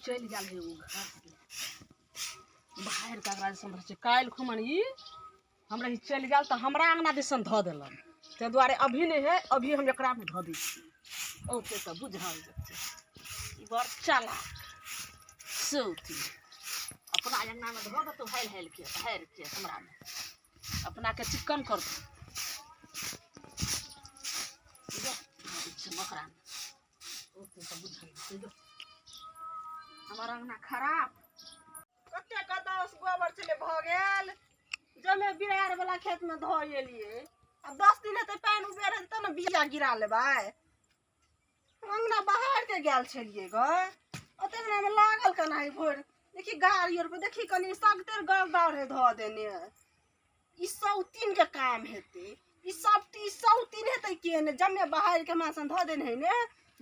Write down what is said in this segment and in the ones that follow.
चल गया है वो बाहर का राज संभर से काल खुमन ई हमरा ही चल गया त हमरा अंगना दिसन ध देलन ते द्वारे अभी नहीं है अभी हम एकरा में ध दी ओते त बुझाल जते ई बार चला सोती अपना अंगना में ध दे तो हेल के हमरा में अपना के चिकन कर दे मकरा ओते त बुझाल दे हमारा अंगना खराब कते कदस गोबर चले भ गेल जमे बिरार वाला खेत में ध एलिए अब 10 दिन त पानी उबेर त न बिया गिरा लेबै अंगना बाहर के गेल छलिए ग ओते में लागल कनाई भोर देखी गाड़ी और पे देखी कनी सगतेर गड़गड़ ध देने ई सौतीन के काम हेते ई सौतीन हेते के ने जमे बाहर के मासन ध देने है ने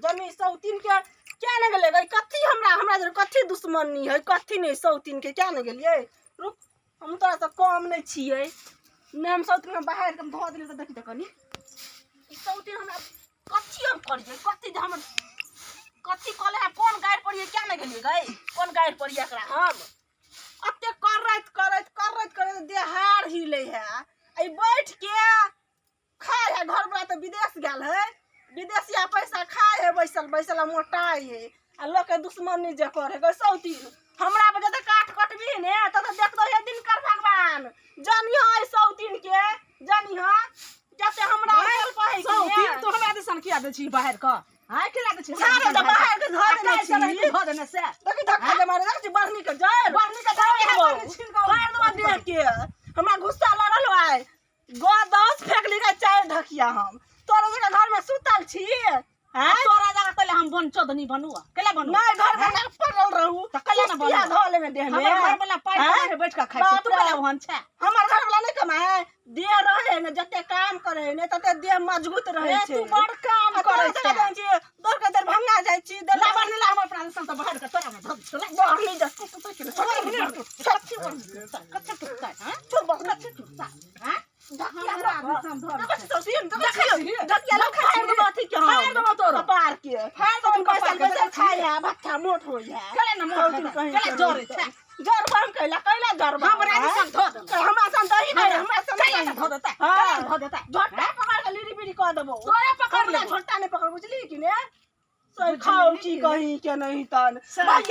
जमे सौतीन के क्या न गेले गई कथी हमरा जर कथी दुश्मनी है कथी नहीं सौतीन के क्या न गेलिए रुक हम तोरा से कम नहीं छिए ने हम सौतीन में बाहर के ध देले त देखी त कनी ई सौतीन हमरा कथी हम करिए कथी हमर कथी कले है कौन गाड़ पड़िए क्या न गेलिए गई कौन गाड़ पड़िए एकरा हम अते करत देहार हिले है आई बैठ के खाए है घर वाला तो विदेश गेल है विदेशिया पैसा खाए है बैसल मोटाई है आ लोग के दुश्मनी जे करे गई सौतीन हमरा पे जते काटबी ने त देख दो ये दिन कर भगवान जानी है सौतीन के जानी है जते हमरा हेल पहे सौतीन तो हमरा दिसन किया दे छी बाहर का हां के लागे छी सारे द बाहर के ध देने से देखि धक्का दे मारे देखि बरनी के मार दो देख के हमरा गुस्सा लड़ल है गो 10 फेंक ली के चार ढकिया हम तोरा जगह घर में सुतल छी हां तोरा जगह पहले हम बन चोदनी बनूआ केला बनू नहीं घर में पड़ल रहू त केला न बनू ध ले में देह में घर वाला पाई बैठ के खाइ छी तू केला ओहन छै हमर घर वाला नहीं कमाए देह रहे ने जते काम करे ने तते देह मजबूत रहे छै तू बड़ काम करे छै दर के दर भंगा जाय छी देला बनला हमर प्राण संत बाहर के तोरा में धब चला बाहर नहीं जा तू कथी टुकता हां तू बहुत टुकता हां मोट हो खाओ की कहीं के नहीं तन भाई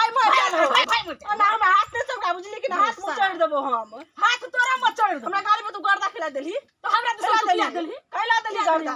हमरा हाथ में सबका बुझली कि हाथ में चढ़ देबो हम हाथ तोरा में चढ़ हमरा गाड़ी में तू गर्दा खिला देली तो हमरा दूसरा देली कैला देली गर्दा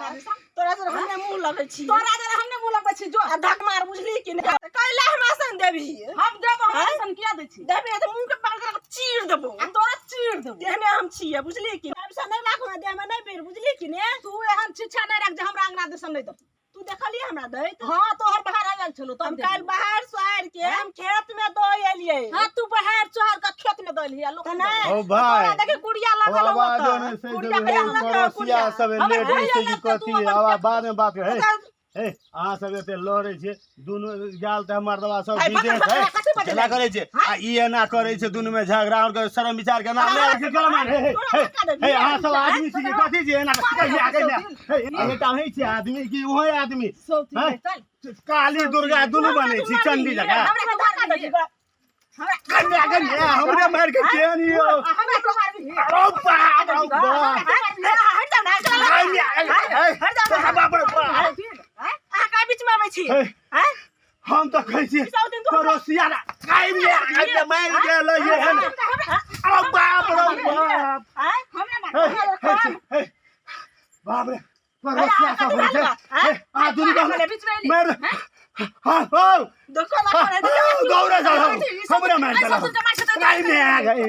तोरा से हमने मुंह लगे छी तोरा से हमने मुंह लगे छी जो धक मार बुझली कि नहीं कैला हमरा सन देबी हम देबो हम सन किया दे छी देबी तो मुंह के पकड़ के चीर देबो तोरा चीर देबो देहने हम छिए बुझली कि हम से नहीं राख में दे में नहीं बेर बुझली कि ने तू एहन शिक्षा नहीं रख जे हमरा अंगना देसन नहीं दे तू देखलिए हमरा दैत हां तोहर बाहर आ गेल छलो हम काल बाहर सोहार के हम खेत में दो एलिए हां तू बाहर सोहार का खेत में दलिए लोग ओ भाई देखे कुड़िया लागल होत कुड़िया पड़ोसिया सब लेडीज से कथी आवा बाद में बात है ए अहाँ सब एते लड़े छे दुनु गाल त हमर दवा सब विदेश है चला करे छे आ ई एना करे छे दुनु में झगड़ा और शर्म विचार के नाम ले के चल मान हे अहाँ सब आदमी छी कथी छे एना कहि आगे ना हे ता है छे आदमी की ओहो आदमी काली दुर्गा दुनु बने छी चंडी जगह हमरे मार के केन यो हमरा तो मार भी ओ बाप रे बाप हट जा ना हट जा बाप रे बाप आ का बीच में आबै छी हैं हम तो कहै छी पड़ोसिया काई में आके मार गेल ये है ओ बाप रे बाप हैं हमरा बाप रे पड़ोसिया सब होय छै आ दुनु मार हां हो देखो ना करे दौड़े जा हमरा मार गेल काई में आ गई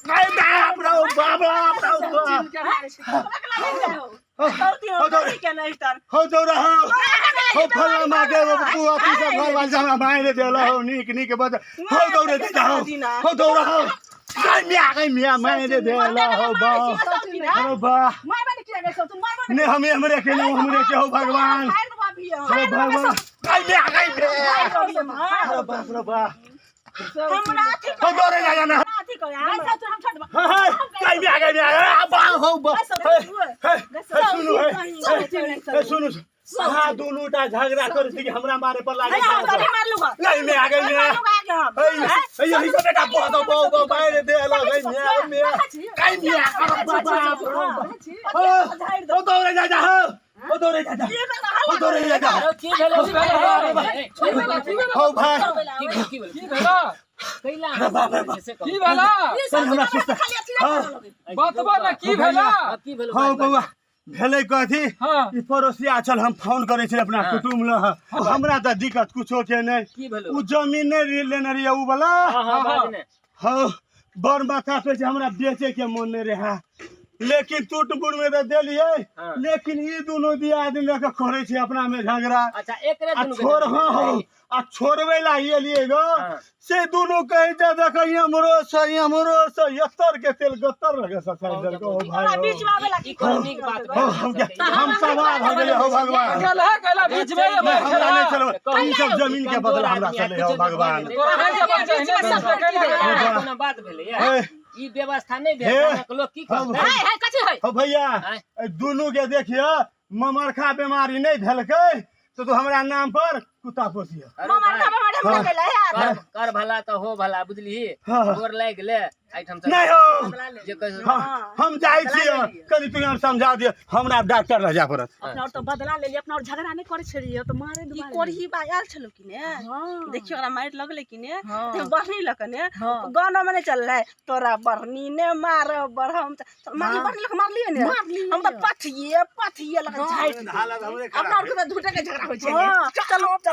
काई बाप रे हो तो रहा हो फला मागे वो तू ऑफिस घर वाल जा मारे देला हो निक बद हो दौड़े जाओ हो दौड़ा हो काई मिया मारे देला हो बा अरे बा ने हमरे के ने हमरे के हो भगवान हो भगवान काई मिया अरे बाप रे बा हमरा ठीक हो दौड़े जा ना को यार सब हम छोड़ हाय काय में आ गया बा हो बा सुनो सहा दोनों टा झगड़ा कर थी हमरा मारे पर लागे मार लूगा नहीं मैं आ गई मैं यही तो बेटा बहुत बाहर दे लो गई मैं काय में ओ दौड़े जा ओ दौड़े जा की भेलो हो भाई की भेलो कैला की भेलो सन हमरा सुस्ता बतबा ना की भेलो हां बउआ भेले कथी हां ई पड़ोसिया चल हम फोन करे छी अपना कुटुम ल हमरा त दिक्कत कुछो के नहीं की भेलो उ जमीन नहीं लेने रही उ वाला हां बड़ माथा पे हमरा बेचे के मन नहीं रहा लेकिन टूटपुर में तो दिलिए लेकिन ई दोनों दिया आदमी के करे छी अपना में झगड़ा अच्छा एकरे दुनु छोड़ हां आ छोड़वे ला ये लिए गो से दोनों कहि जा देख हमरो से यत्तर के तेल गत्तर लगे ससुर को भाई बीच में आवेला ई कोनो नीक बात हम सवार हो गेले हो भगवान गला बीच में हमरा नहीं चलो ई सब जमीन के बदला हमरा चले हो भगवान कोनो बात भेले यार ई व्यवस्था नहीं भेल लोग की करते है कथि है हो भैया दोनों के देखियो ममरखा बीमारी नहीं धलकै तो हमरा नाम पर कुत्ता पोसियो ममरखा बीमारी हम कहले यार कर भला तो हो भला बुझली गोर लाग ले आइटम नहीं हो जे कह हम जाई छी कनी तू हम समझा दियो हमरा डॉक्टर ल जा पड़त अपना और तो बदला ले ली अपना और झगड़ा नहीं करे छड़िए तो मारे ई कोरही बा आयल छलो कि ने देखियो ओकरा मार लगले कि ने तो बरनी लकने गाना में चल रहा है तोरा बरनी ने मार बरहम मार लिए ने हम तो पथिए लगा झाइट अपना और के झूठे के झगड़ा हो छै चलो चल